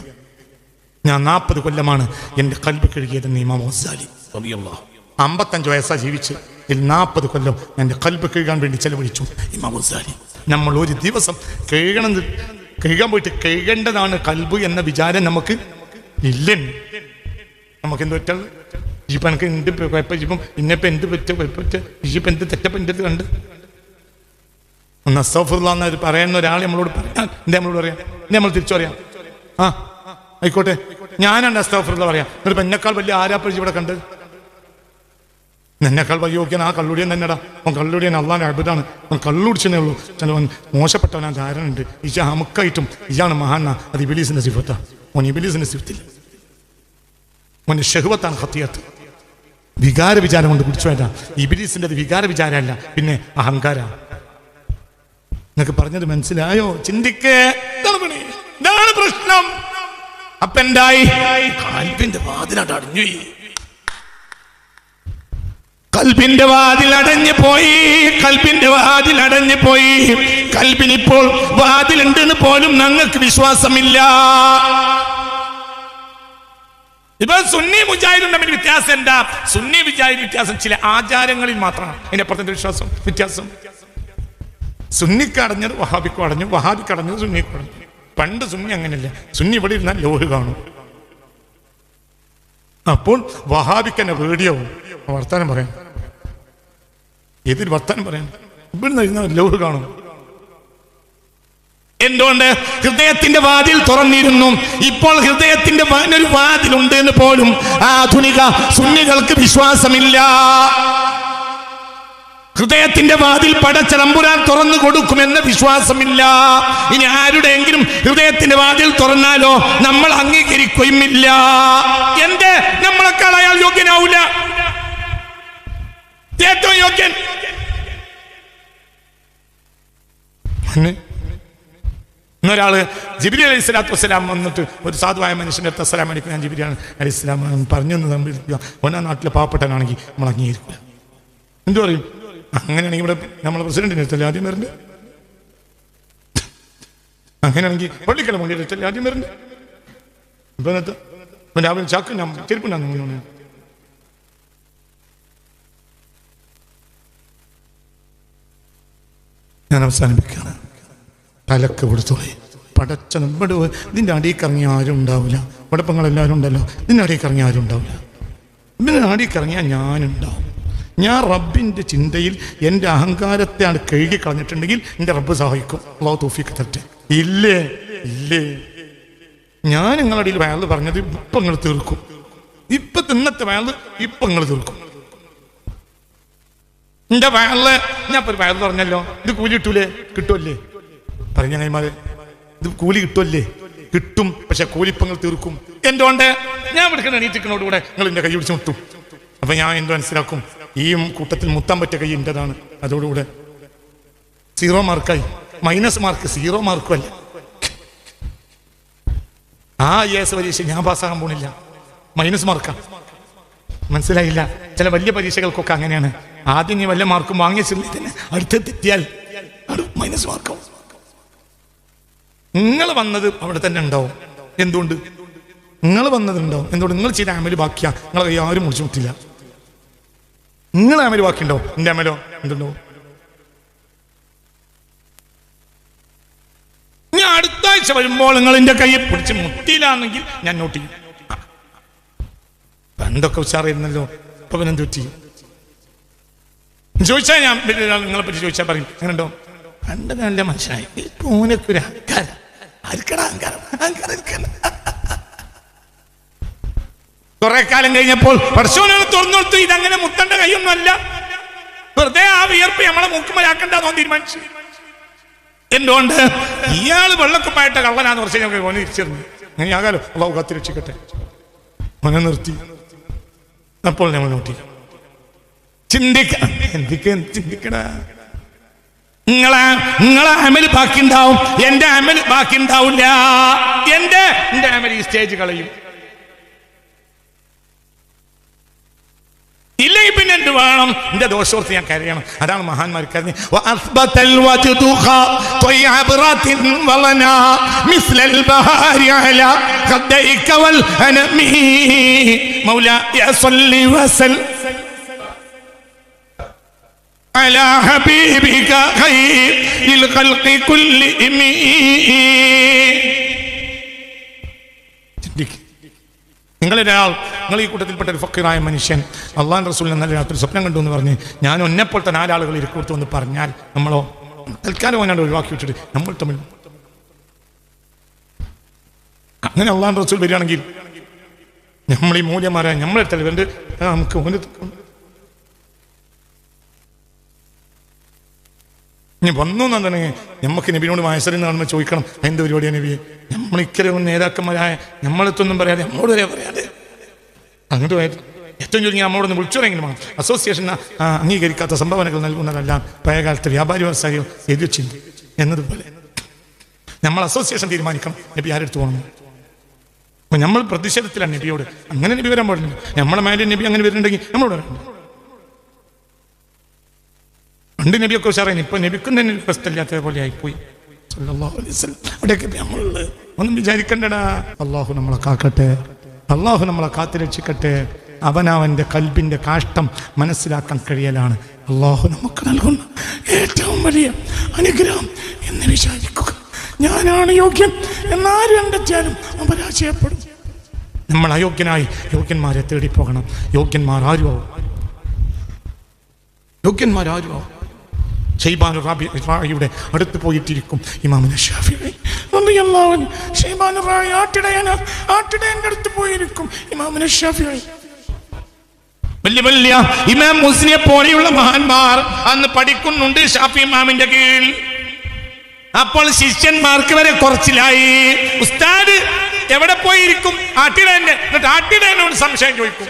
ഞാൻ 40 കൊല്ലമാണ് എൻ്റെ കൽബ് കഴുകിയതെന്ന് ഇമാം ഗസാലി റളിയല്ലാഹു. 55 വയസ്സാ ജീവിച്ച്. ഇതിൽ 40 കൊല്ലം എൻ്റെ കൽബ് കഴുകാൻ വേണ്ടി ചെലവഴിച്ചു ഇമാം ഗസാലി. നമ്മൾ ഒരു ദിവസം കഴുകാൻ പോയിട്ട് കഴുകേണ്ടതാണ് കൽബ് എന്ന വിചാരം നമുക്ക് ഇല്ല. നമുക്ക് എന്ത് പറ്റാ? ഇപ്പം എനിക്ക് എന്ത് കുഴപ്പം, ഇപ്പം ഇന്നിപ്പം എന്ത് പറ്റ ഇപ്പം എന്ത് തെറ്റപ്പം എൻ്റെ അടുത്ത് കണ്ട് ഒന്ന് അസ്തഗ്ഫിറുല്ലാഹ് എന്ന് പറയുന്ന ഒരാൾ നമ്മളോട് പറയാം, നമ്മളോട് പറയാം, നമ്മൾ തിരിച്ചു പറയാം. ആ ആയിക്കോട്ടെ, ഞാനാണ് അസ്തഗ്ഫിറുല്ലാഹ് പറയാം. എന്നിട്ട് എന്നെക്കാൾ വലിയ ആരാപ്പഴിച്ച് ഇവിടെ കണ്ട്? എന്നെക്കാൾ വലിയ യോഗ്യൻ ആ കള്ളുടിയൻ തന്നെടാ. അവൻ കള്ളുടിയൻ അള്ളാന്റെ അത്ഭുതമാണ്. അവൻ കള്ളുടിച്ചേ ഉള്ളൂ. ചിലവൻ മോശപ്പെട്ടവനാ ധാരണ ഉണ്ട്. ഇജ അമുക്കായിട്ടും ഇജാണ് മഹാന. അത് ഇബിലീസിന്റെ സിഫത്താ. ഓൻ ഇബിലീസിന്റെ സിഫത്തില്ല. ഓന്റെ ഷഹ്വത്താണ് ഖത്തിയത്ത്. വികാര വിചാരം കൊണ്ട് പിടിച്ചു വേണ്ട. ഇബിലീസിന്റെ വികാര വിചാരമല്ല, പിന്നെ അഹങ്കാര. നിങ്ങൾക്ക് പറഞ്ഞത് മനസ്സിലായോ? ചിന്തിക്കേ. ഇതാണ് പ്രശ്നം. അപ്പൊ എന്തായി? കൽബിന്റെ വാതിലട അടഞ്ഞു. കൽബിന്റെ വാതിൽ അടഞ്ഞു പോയി. കൽബിന്റെ വാതിൽ അടഞ്ഞു പോയി. കൽബിനിപ്പോൾ വാതിലുണ്ടെന്ന് പോലും ഞങ്ങൾക്ക് വിശ്വാസമില്ല. ഇപ്പൊ സുന്നി മുജാഹിദും തമ്മിൽ വ്യത്യാസം എന്താ? സുന്നി മുജാഹിദ് വ്യത്യാസം ചില ആചാരങ്ങളിൽ മാത്രമാണ്. അതിന്റെ അപ്പുറത്തെ വിശ്വാസം വ്യത്യാസം. സുന്നിക്ക് അടഞ്ഞത് വഹാബിക്കും അടഞ്ഞു, വഹാബിക്ക് അടഞ്ഞത് സുന്നിക്കും അടഞ്ഞു. പണ്ട് സുന്നി അങ്ങനെയല്ല. സുന്നി ഇവിടെ ഇരുന്നാൽ ലോഹ് കാണും. അപ്പോൾ വഹാബിക്ക് എന്നെ പേടിയാവും വർത്താനം പറയാം. ഏതൊരു വർത്താനം പറയാൻ ഇവിടുന്ന് ഇരുന്ന ലോഹ് കാണും. എന്തുകൊണ്ട്? ഹൃദയത്തിന്റെ വാതിൽ തുറന്നിരുന്നു. ഇപ്പോൾ ഹൃദയത്തിന്റെ ഒരു വാതിലുണ്ട് എന്ന് പോലും ആധുനിക സുന്നികൾക്ക് വിശ്വാസമില്ല. ഹൃദയത്തിന്റെ വാതിൽ പടച്ച തമ്പുരാൻ തുറന്നു കൊടുക്കുമെന്ന വിശ്വാസമില്ല. ഇനി ആരുടെയെങ്കിലും ഹൃദയത്തിന്റെ വാതിൽ തുറന്നാലോ നമ്മൾ അംഗീകരിക്കുകയുമില്ല. എന്റെ നമ്മളെക്കാൾ അയാൾ യോഗ്യനാവൂല. ഏറ്റവും യോഗ്യൻ ഇന്നൊരാള് ജിബ്രീൽ അലൈഹി സ്വലാത്തു വസ്സലാം വന്നിട്ട് ഒരു സാധുവായ മനുഷ്യൻ്റെ അടുത്ത് അസ്സലാമു അലൈക്കും ഞാൻ ജിബ്രീൽ അലൈഹി സ്വലാം പറഞ്ഞു തമ്മിലിരിക്കുക. ഒന്നാ നാട്ടിലെ പാവപ്പെട്ടവനാണെങ്കിൽ നമ്മൾ അംഗീകരിക്കുക. എന്തു പറയും? അങ്ങനെയാണെങ്കിൽ ഇവിടെ നമ്മളെ പ്രസിഡന്റിന് അടുത്തല്ലേ ആദ്യം വരണ്ടേ? അങ്ങനെയാണെങ്കിൽ പള്ളിക്കല മുന്നിൽ അടുത്തല്ലേ ആദ്യം വരണ്ടേ? ഇപ്പൊ രാവിലെ ചാക്ക് ഞാൻ ചെരുപ്പുണ്ടാകുന്നു. ഞാൻ അവസാനിപ്പിക്കുകയാണ്. തലക്ക് കൊടുത്തോളി. പടച്ച നമ്മുടെ ഇതിൻ്റെ അടിയിൽ കറങ്ങിയ ആരും ഉണ്ടാവില്ല. കുഴപ്പങ്ങളെല്ലാവരും ഉണ്ടല്ലോ. ഇതിൻ്റെ അടിയിൽ കറങ്ങിയ ആരും ഉണ്ടാവില്ല. ഇതിൻ്റെ അടിയിൽ കറങ്ങിയാൽ ഞാനുണ്ടാവും. ഞാൻ റബ്ബിൻ്റെ ചിന്തയിൽ എൻ്റെ അഹങ്കാരത്തെ ആണ് കഴുകി കളഞ്ഞിട്ടുണ്ടെങ്കിൽ എൻ്റെ റബ്ബ് സഹായിക്കും. അല്ലാഹു തൗഫീഖ് തരട്ടെ. ഇല്ലേ ഇല്ലേ, ഞാൻ നിങ്ങളുടെ അടിയിൽ വയല് പറഞ്ഞത് ഇപ്പം നിങ്ങൾ തീർക്കും. ഇപ്പം ഇന്നത്തെ വയല് ഇപ്പം നിങ്ങൾ തീർക്കും. എൻ്റെ വയല് ഞാൻ ഇപ്പോൾ ഒരു വയല് പറഞ്ഞല്ലോ, ഇത് കൂലി കിട്ടൂലേ? കിട്ടുമല്ലേ? പറഞ്ഞ കൈമാരെ ഇത് കൂലി കിട്ടുമല്ലേ? കിട്ടും. പക്ഷെ കൂലിപ്പങ്ങൾ തീർക്കും. എന്തുകൊണ്ട്? ഞാൻ എടുക്കുന്ന എണീറ്റിക്കണോടുകൂടെ നിങ്ങൾ എൻ്റെ കൈ പിടിച്ച് മുട്ടും. അപ്പൊ ഞാൻ എന്ത് മനസ്സിലാക്കും? ഈ കൂട്ടത്തിൽ മുത്താൻ പറ്റിയ കൈ എൻ്റെതാണ്. അതോടുകൂടെ 0 മാർക്കായി. മൈനസ് മാർക്ക് 0 മാർക്കും അല്ല. ആ ES പരീക്ഷ ഞാൻ പാസ്സാകാൻ പോണില്ല. മൈനസ് മാർക്കാണ്. മനസ്സിലായില്ല? ചില വലിയ പരീക്ഷകൾക്കൊക്കെ അങ്ങനെയാണ്. ആദ്യം നീ വല്ല മാർക്കും വാങ്ങിച്ചില്ലേ തന്നെ അടുത്ത് തെറ്റിയാൽ മൈനസ് മാർക്കാവും. നിങ്ങൾ വന്നത് അവിടെ തന്നെ ഉണ്ടാവും. എന്തുകൊണ്ട്? നിങ്ങൾ വന്നതുണ്ടാവും. എന്തുകൊണ്ട്? നിങ്ങൾ ചെയ്ത അമല് ബാക്കിയാ. നിങ്ങളെ കൈ ആരും മുറിച്ചു മുട്ടില്ല. നിങ്ങൾ അമല് ബാക്കിയുണ്ടാവും. എൻ്റെ അമലോ എന്തുണ്ടാവും? ഞാൻ അടുത്ത ആഴ്ച വരുമ്പോൾ നിങ്ങൾ എൻ്റെ കയ്യെ പിടിച്ച് മുട്ടിയില്ലാണെങ്കിൽ ഞാൻ നോട്ട് ചെയ്യും. പണ്ടൊക്കെ ഉഷാറായിരുന്നല്ലോ, ഇപ്പൊ പിന്നെ എന്ത് പറ്റി ചോദിച്ചാൽ ഞാൻ നിങ്ങളെ പറ്റി ചോദിച്ചാൽ പറയും അങ്ങനെയുണ്ടോ? പണ്ട് നല്ല മനുഷ്യനായി. ഓനൊക്കെ ഒരു അഹങ്കാരം. ആർക്കടാ അഹങ്കാരം? അഹങ്കാരം കുറെ കാലം കഴിഞ്ഞപ്പോൾ പടച്ചോനാണ് തുറന്നു കൊടുത്തു. ഇതങ്ങനെ മുത്തണ്ട കൈയൊന്നും അല്ല. വെറുതെ ആ വിയർപ്പ് നമ്മളെ മൂക്കുമ്പോഴാക്കണ്ടെന്നോ തീരുമാനിച്ചു. എന്തുകൊണ്ട്? ഇയാള് വെള്ളക്കുപ്പായിട്ട് കള്ളനാന്ന് കുറച്ച് ഞങ്ങൾക്ക് ഓനെ തിരിച്ചറിഞ്ഞു. അങ്ങനെ ആകാലോ, അള്ളാഹു കാത്തിരക്ഷിക്കട്ടെ. മന നിർത്തി. അപ്പോൾ നമ്മൾ നോട്ടി ചിന്തിക്കടാ. നിങ്ങളെ അമല് ബാക്കി ഉണ്ടാവും, എന്റെ അമല് ബാക്കി ഉണ്ടാവില്ല. എന്റെ അമൽ ഈ സ്റ്റേജ് കളയും. ഇല്ലെങ്കിൽ പിന്നെ എന്ത് വേണം? എന്റെ ദോഷോർത്ത് ഞാൻ കരയണം. അതാണ് മഹാന്മാർ കരഞ്ഞ് على حبيبك خير الخلق كلهم. നിങ്ങളൊരാൾ, നിങ്ങൾ ഈ കൂട്ടത്തിൽപ്പെട്ട ഒരു ഫക്കീറായ മനുഷ്യൻ അള്ളാഹു റസൂലിനെ നല്ല രാത്രി സ്വപ്നം കണ്ടു എന്ന് പറഞ്ഞ് ഞാൻ ഒന്നെപ്പോലത്തെ 4 ആളുകൾ ഇരിക്കൂർത്തു എന്ന് പറഞ്ഞാൽ നമ്മളോ തൽക്കാലം അവനാണ് ഒഴിവാക്കി വിട്ടിട്ട് നമ്മൾ തമ്മിൽ അങ്ങനെ അള്ളാഹു റസൂൽ വരികയാണെങ്കിൽ നമ്മൾ ഈ മൂല്യന്മാരായ നമ്മളെടുത്തല്ലേ വേണ്ട നമുക്ക് ഓന് ഇനി വന്നു എന്നുണ്ടെങ്കിൽ നമുക്ക് നബിനോട് മഹസറിന്ന് കാണുമ്പോൾ ചോദിക്കണം എന്ത് പരിപാടിയാണ് നബിയെ? നമ്മളിക്കലും നേതാക്കന്മാരായ നമ്മളെത്തൊന്നും പറയാതെ നമ്മളോട് വരെ പറയാതെ അങ്ങോട്ട് പോയത് ഏറ്റവും ചുരുങ്ങി നമ്മളോടൊന്ന് വിളിച്ചോരെങ്കിലും അസോസിയേഷൻ അംഗീകരിക്കാത്ത സംഭാവനകൾ നൽകുന്നതെല്ലാം പഴയകാലത്തെ വ്യാപാരി വ്യവസായികൾ എഴുതി വെച്ചിട്ടുണ്ട് എന്നതുപോലെ നമ്മൾ അസോസിയേഷൻ തീരുമാനിക്കണം നബി ആരെടുത്ത് പോകണം. അപ്പൊ നമ്മൾ പ്രതിഷേധത്തിലാണ് നബിയോട്. അങ്ങനെ നബി വരാൻ പാടില്ല. നമ്മളെ മേലെ നബി അങ്ങനെ വരുന്നുണ്ടെങ്കിൽ നമ്മളോട് വരണം. പണ്ട് നബിയൊക്കെ ഉഷാറായി. ഇപ്പൊ നബിക്കും തന്നെ പ്രശ്നമില്ലാത്ത പോലെ ആയിപ്പോയി. അവിടെയൊക്കെ നമ്മളുള്ളത് ഒന്നും വിചാരിക്കണ്ടടാ. അള്ളാഹു നമ്മളെ കാക്കട്ടെ, അള്ളാഹു നമ്മളെ കാത്തുരക്ഷിക്കട്ടെ. അവനവന്റെ കൽബിന്റെ കാഷ്ടം മനസ്സിലാക്കാൻ കഴിയലാണ് അള്ളാഹു നമുക്ക് നൽകുന്ന ഏറ്റവും വലിയ അനുഗ്രഹം എന്ന് വിചാരിക്കുക. ഞാനാണ് യോഗ്യൻ എന്നാരും കണ്ടെത്തിയാലും അപരാജയപ്പെടും. നമ്മൾ അയോഗ്യനായി യോഗ്യന്മാരെ തേടിപ്പോകണം. യോഗ്യന്മാർ ആരും യോഗ്യന്മാരാരോ? ഷൈബാൻ റായിയുടെ അടുത്ത് പോയിട്ടിരിക്കും ഇമാമുന ഷാഫിഈ റളിയല്ലാഹു അൻഹു. ഷൈബാൻ റായി ആട്ടിടയന്റെ അടുത്ത് പോയിരിക്കും ഇമാമുന ഷാഫിഈ. വലിയ വലിയ ഇമാം മുസ്ലിയെ പോലെയുള്ള മഹാന്മാർ അന്ന് പഠിക്കുന്നുണ്ട് ഷാഫി ഇമാമിന്റെ കീഴിൽ. അപ്പോൾ ശിഷ്യന്മാർക്ക് വരെ കുറച്ചിലായി. ഉസ്താദ് എവിടെ പോയിരിക്കും? ആട്ടിടയന്റെ. എന്നിട്ട് ആട്ടിടയനോട് സംശയം ചോദിക്കും.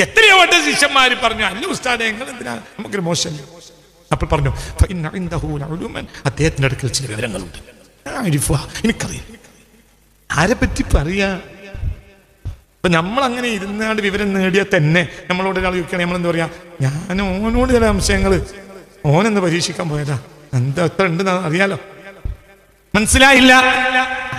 എത്രയോ വട്ടം ശിഷ്യന്മാർ പറഞ്ഞു, അല്ല ഉസ്താദെ നിങ്ങൾ എന്തിനാ, നമുക്കൊരു മോശം. അപ്പോൾ പറഞ്ഞു, അദ്ദേഹത്തിന്റെ അടുക്കൽ ചില വിവരങ്ങളുണ്ട്, എനിക്കറിയാം. ആരെ പറ്റി പറയാ? അപ്പൊ നമ്മളങ്ങനെ ഇരുന്നാണ്ട് വിവരം നേടിയാൽ തന്നെ നമ്മളോട് ഒരാൾ ചോദിക്കുകയാണെങ്കിൽ നമ്മളെന്താ പറയാ, ഞാൻ ഓനോട് ചില സംശയങ്ങൾ, ഓനെന്ന് പരീക്ഷിക്കാൻ പോയതാ, എന്താ എത്ര ഉണ്ടെന്ന് അറിയാലോ. മനസ്സിലായില്ല.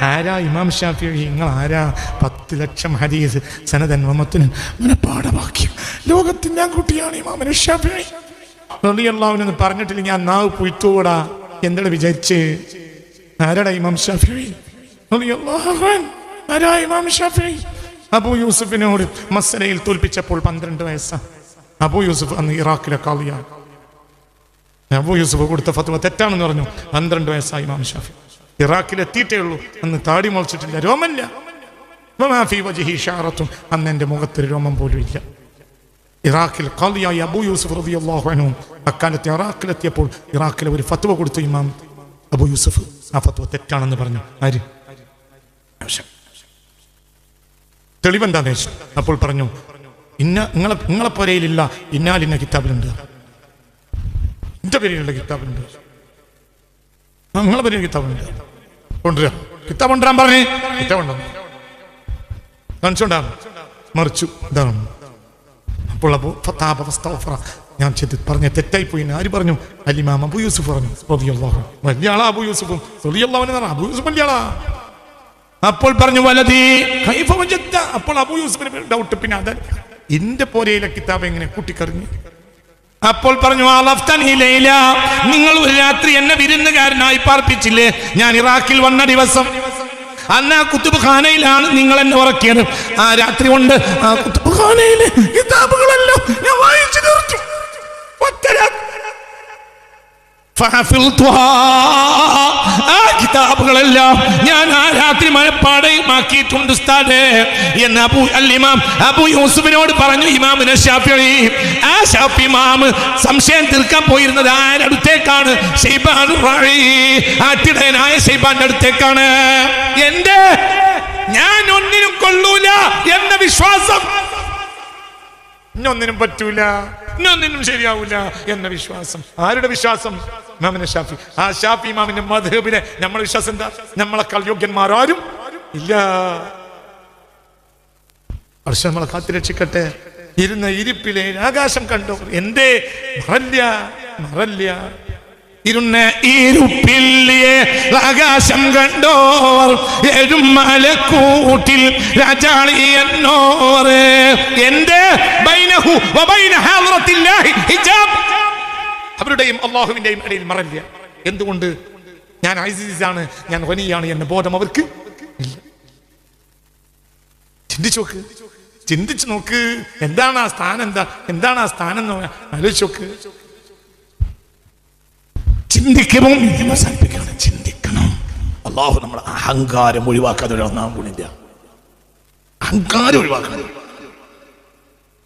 ആരാ ഇമാം ഷാഫിഈ? നിങ്ങൾ ആരാ? 10 ലക്ഷം ഹദീസ് സനദൻ വമത്നൻ മനപാഠമാക്കിയ ലോകത്തിന്റെ കുട്ടിയാണ് ഇമാം ഷാഫിഈ റളിയല്ലാഹു അൻഹു. പറഞ്ഞിട്ടില്ല ഞാൻ നാവ് പോയിട്ടോടാ. എന്താണ് വിചാരിച്ച്? ആരാടാ ഇമാം ഷാഫിഈ റളിയല്ലാഹു അൻഹു? ആരാ ഇമാം ഷാഫിഈ? അബൂ യൂസുഫിനോട് മസ്അലയിൽ തോൽപ്പിച്ചപ്പോൾ 12 വയസ്സാണ്. അബൂ യൂസുഫ് അന്ന് ഇറാഖിലെ ഖാദിയാണ്. അബൂ യൂസുഫ് കൊടുത്ത ഫത്വ തെറ്റാണെന്ന് പറഞ്ഞു. 12 വയസ്സായി ഇമാം ഷാഫിഈ. ഇറാഖിലെത്തിയിട്ടേ ഉള്ളൂ. അന്ന് താടി മുളച്ചിട്ടില്ല, രോമല്ല. അന്ന് എന്റെ മുഖത്തൊരു രോമം പോലും ഇല്ല. ഇറാഖിൽ ഖാദിയായി അബൂ യൂസുഫ് റളിയല്ലാഹു അൻഹു അക്കാലത്ത് ഇറാഖിലെത്തിയപ്പോൾ ഇറാഖിലെ ഒരു ഫത്വ കൊടുത്തു ഇമാം അബൂ യൂസുഫ്. ആ ഫത്വ തെറ്റാണെന്ന് പറഞ്ഞു. ആര്? തെളിവെന്താന്ന് വെച്ചു. അപ്പോൾ പറഞ്ഞു, നിങ്ങളെ പുരയിലില്ല, ഇന്നാലിന്ന കിതാബിലുണ്ട്, എന്റെ പേരിലുള്ള കിതാബുണ്ട്, നിങ്ങളെ പേരിൽ കിതാബുണ്ട്, കൊണ്ടുവരാം. കിതാബ് കൊണ്ടുവരാൻ പറഞ്ഞ് കിതാബ് കൊണ്ടുവന്നു. കാണിച്ചോണ്ടാ മറിച്ചു. ഇതാണ്. അപ്പോൾ ഞാൻ പറഞ്ഞ തെറ്റായിപ്പോയി. ആര് പറഞ്ഞു? അലിമാം അബൂ യൂസുഫ് പറഞ്ഞു റളിയല്ലാഹു അൻഹു. വലിയ ആളാ അബൂ യൂസുഫ് റളിയല്ലാഹു അൻഹു. അബൂ യൂസുഫ് വലിയ ആളാ. അപ്പോൾ പറഞ്ഞു വലദീ കൈഫ വജദ്ത. അപ്പോൾ അബൂ യൂസുഫിന് ഡൗട്ട്. പിന്നെ അത് എന്റെ പോലെയിലെ കിതാബ് എങ്ങനെ കൂട്ടിക്കറിഞ്ഞു? അപ്പോൾ പറഞ്ഞു, നിങ്ങൾ ഒരു രാത്രി എന്നെ വിരുന്നുകാരനായി പാർപ്പിച്ചില്ലേ ഞാൻ ഇറാഖിൽ വന്ന ദിവസം? അന്ന് ആ കുത്തുബ് ഖാനയിലാണ് നിങ്ങൾ എന്നെ ഉറക്കിയത്. ആ രാത്രി കൊണ്ട് ആ കുത്തുബ് ഖാനയിലെ കിതാബുകളെല്ലാം ഞാൻ വായിച്ചു തീർത്തു. ആ കിതാബുകളെല്ലാം ഞാൻ ആ രാത്രി മനപ്പാഠമാക്കിയിട്ടുണ്ട് ഉസ്താദേ എന്ന് അബൂ യൂസുഫിനോട് പറഞ്ഞു ഇമാമുന ഷാഫിഈ. ആ ഷാഫി ഇമാം സംശയം തീർക്കാൻ പോയിരുന്നത് ആരടുത്തേക്കാണ്? ഷൈബാൻ റായി, ആട്ടിടയനായ ഷൈബാന്റെ അടുത്തേക്കാണ്. എന്റെ ഞാൻ ഒന്നിനും കൊള്ളൂല എന്ന വിശ്വാസം, ഇന്നൊന്നിനും പറ്റൂല, ഇന്നൊന്നിനും ശരിയാവൂല എന്ന വിശ്വാസം. ആരുടെ വിശ്വാസം? ഇമാമുന ഷാഫി. ആ ഷാഫി ഇമാമിന്റെ മദ്ഹബിലെ നമ്മുടെ വിശ്വാസം എന്താ? നമ്മളെക്കാൾ യോഗ്യന്മാരാരും ഇല്ല. പക്ഷെ നമ്മളെ കാത്തിരക്ഷിക്കട്ടെ. ഇരുന്ന ഇരിപ്പിലെ ആകാശം കണ്ടു. എന്തേ മറല്ല ഇരുന്ന ഇരുപ്പില്ലേ ആകാശം കണ്ടോർ എഴുമലക്കൂട്ടിൽ രാജാളിയെന്നോർ. എന്റെ ബൈനഹു വബൈന ഹദ്റത്തില്ലാഹി ഹിജാബ്. അവരുടെയും അല്ലാഹുവിന്റെയും ഇടയിൽ മറല്ല. എന്തുകൊണ്ട്? ഞാൻ അസീസാണ്, ഞാൻ ഗനിയാണ് എന്ന ബോധം അവർക്ക് ഇല്ല. ചിന്തിച്ചു നോക്ക്. എന്താണ് ആ സ്ഥാനം? എന്താണ് ആ സ്ഥാനം എന്ന് ആലോചിച്ച് നോക്ക്. ചിന്തിക്കണം. അല്ലാഹു നമ്മളെ അഹങ്കാരം ഒഴിവാക്കാതെ ഒന്നാം ഗുണില്ല. അഹങ്കാരം ഒഴിവാക്കണം.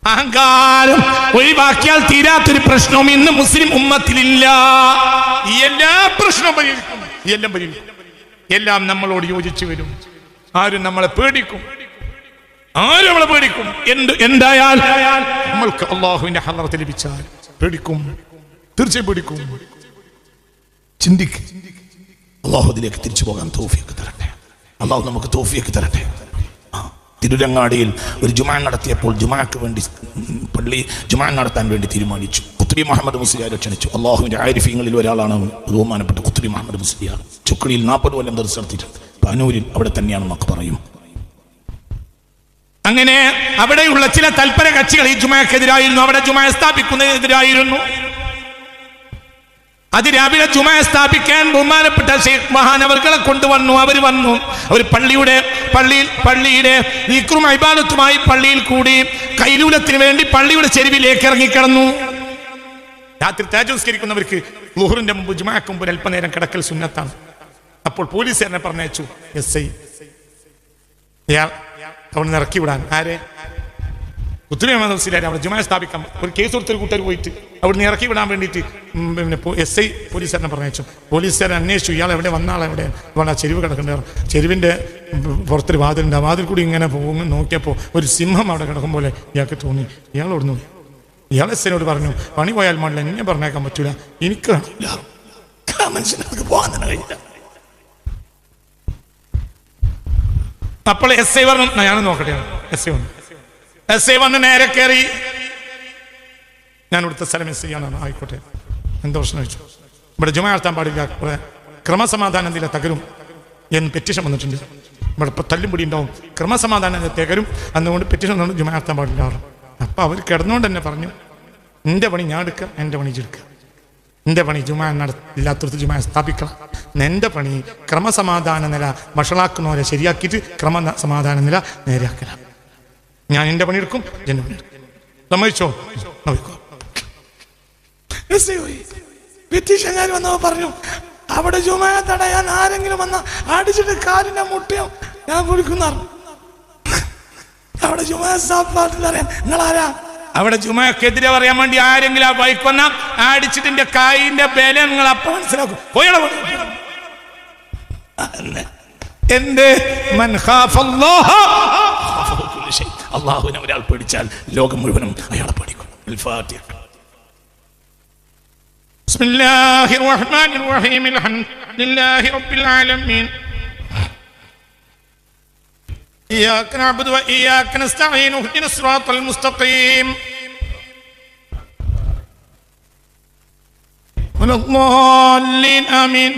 അഹങ്കാരം ഒഴിവാക്കിയാൽ തീരാത്തൊരു പ്രശ്നവും ഇന്ന് മുസ്ലിം ഉമ്മത്തിലില്ല. എല്ലാ പ്രശ്നവും പരിഹരിക്കും, എല്ലാം പരിഹരിക്കും, എല്ലാം നമ്മളോട് യോജിച്ചു വരും. ആരും നമ്മളെ പേടിക്കും, ആരും നമ്മളെ പേടിക്കും. എന്തായാൽ നമ്മൾക്ക് അല്ലാഹുവിന്റെ ഹദ്റത്ത് ലഭിച്ചാൽ പേടിക്കും, തീർച്ചയായും പേടിക്കും. ചിന്തിക്ക്. അല്ലാഹു അതിലേക്ക് തിരിച്ചു പോകാൻ തൗഫീഖ് തരട്ടെ. അല്ലാഹു നമുക്ക് തൗഫീഖ് തരട്ടെ. തിരുരങ്ങാടിയിൽ ഒരു ജുമാ നടത്തിയപ്പോൾ ജുമാക്ക് വേണ്ടി പള്ളി ജുമാ നടത്താൻ വേണ്ടി തീരുമാനിച്ചു. ഖുത്ബി മുഹമ്മദ് മുസ്ലിയാരെ ക്ഷണിച്ചു. അല്ലാഹുവിന്റെ ആരിഫീങ്ങളിൽ ഒരാളാണ് ബഹുമാനപ്പെട്ട ഖുത്ബി മുഹമ്മദ് മുസ്ലിയാർ. ചുക്കളിയിൽ 40 കൊല്ലം ദർസ് നടത്തിയിട്ടുണ്ട്. പാനൂരിൽ അവിടെ തന്നെയാണ് നമുക്ക് പറയും. അങ്ങനെ അവിടെയുള്ള ചില തൽപര കക്ഷികൾ ഈ ജുമാക്കെതിരായിരുന്നു, അവിടെ ജുമാ സ്ഥാപിക്കുന്നതിനെതിരായിരുന്നു. അതിരാവിലെ ജുമാ സ്ഥാപിക്കാൻ ബഹുമാനപ്പെട്ട ഷെയ്ഖ് മഹാനവർകളെ കൊണ്ടുവന്നു. അവർ പള്ളിയുടെ ദിക്റും ഇബാദത്തുമായി പള്ളിയിൽ കൂടി കൈലൂലത്തിന് വേണ്ടി പള്ളിയുടെ ചെരുവിലേക്ക് ഇറങ്ങിക്കിടന്നു. രാത്രി തഹജ്ജുദ് ളുഹറിന്റെ മുമ്പ് ജുമാക്ക് മുമ്പ് അല്പനേരം കിടക്കൽ സുന്നത്താണ്. അപ്പോൾ പോലീസുകാരനെ പറഞ്ഞയച്ചു. SI ഇയാൾ അവിടെ നിന്ന് ഇറക്കി വിടാൻ. ആരെ? ഉത്തരവ് മുഹമ്മദ് മുസ്ലിയാരെ അവിടെ ജുമാ സ്ഥാപിക്കാം. ഒരു കേസ് കൊടുത്തൊരു കൂട്ടർ പോയിട്ട് അവിടെ നിന്ന് ഇറക്കി വിടാൻ വേണ്ടിയിട്ട് പിന്നെ SI പോലീസുകാരനെ പറഞ്ഞയച്ചു. പോലീസുകാരൻ അന്വേഷിച്ചു, ഇയാൾ എവിടെ വന്നാളെവിടെ? ഇവിടെ ചെരുവ് കിടക്കേണ്ട ചെരുവിൻ്റെ പുറത്തൊരു വാതിലുണ്ട്. ആ വാതിൽ കൂടി ഇങ്ങനെ പോകും. നോക്കിയപ്പോൾ ഒരു സിംഹം അവിടെ കിടക്കും പോലെ ഇയാൾക്ക് തോന്നി. ഇയാൾ ഓടുന്നു. ഇയാൾ SIനോട് പറഞ്ഞു, പണി പോയാൽ മണില്ല, എന്നെ പറഞ്ഞേക്കാൻ പറ്റൂല, എനിക്ക് കാണില്ല, മനുഷ്യനക്ക് പോകാൻ തന്നെ കഴിയില്ല. അപ്പോൾ SI പറഞ്ഞു, ഞാൻ നോക്കട്ടെ. SI വന്ന് നേരെ കയറി, ഞാൻ ഇവിടുത്തെ സ്ഥലം SI ആണ്. ആയിക്കോട്ടെ, എന്താ പ്രശ്നം ചോദിച്ചു. ഇവിടെ ജുമാ നടത്താൻ പാടില്ല, ഇവിടെ ക്രമസമാധാനം എന്തില്ല തകരും എന്ന് പെറ്റീഷൻ വന്നിട്ടുണ്ട്. ഇവിടെ ഇപ്പം തല്ലും പിടി ഉണ്ടാവും, ക്രമസമാധാനം തകരും, അതുകൊണ്ട് പെറ്റീഷൻ വന്നുകൊണ്ട് ജുമാ നടത്താൻ പാടില്ല. അപ്പം അവർ കിടന്നുകൊണ്ട് തന്നെ പറഞ്ഞു, എൻ്റെ പണി ഞാൻ എടുക്കുക, എൻ്റെ പണി എടുക്കുക. എൻ്റെ പണി ജുമാ ഇല്ലാത്തടത്ത് ജുമാ സ്ഥാപിക്കണം. എൻ്റെ പണി ക്രമസമാധാന നില വഷളാക്കുന്നവരെ ശരിയാക്കിയിട്ട് ക്രമസമാധാന നില നേരെയാക്കല. ഞാൻ എൻ്റെ പണിയെടുക്കും, എൻ്റെ പണിയെടുക്കും. സമ്മതിച്ചോ? പെറ്റീഷൻകാർ വന്നവ പറഞ്ഞു, അവിടെ ജുമാ തടയാൻ ആരെങ്കിലും വന്ന അടിച്ചിട്ട് കാലിൻ്റെ മുട്ടയോ ഞാൻ വിളിക്കുന്ന. അവിടെ ജുമാ പറയാൻ നിങ്ങളാരാ? അവിടെ ജുമക്കെതിരെ പറയാൻ വേണ്ടി ആരെങ്കിലും ആ ബൈക്ക് വന്ന അടിച്ചിട്ട് എന്റെ കായിന്റെ ബല നിങ്ങൾ അപ്പൊ മനസ്സിലാക്കും. അള്ളാഹുവിനെ ഒരാൾ പേടിച്ചാൽ ലോകം മുഴുവനും അയാളെ പേടിക്കും. ബിസ്മില്ലാഹിർ റഹ്മാനിർ റഹീം അൽഹംദുലില്ലാഹി റബ്ബിൽ ആലമീൻ إياك نعبد وإياك نستعين اهدنا الصراط المستقيم ولا الضالين آمين.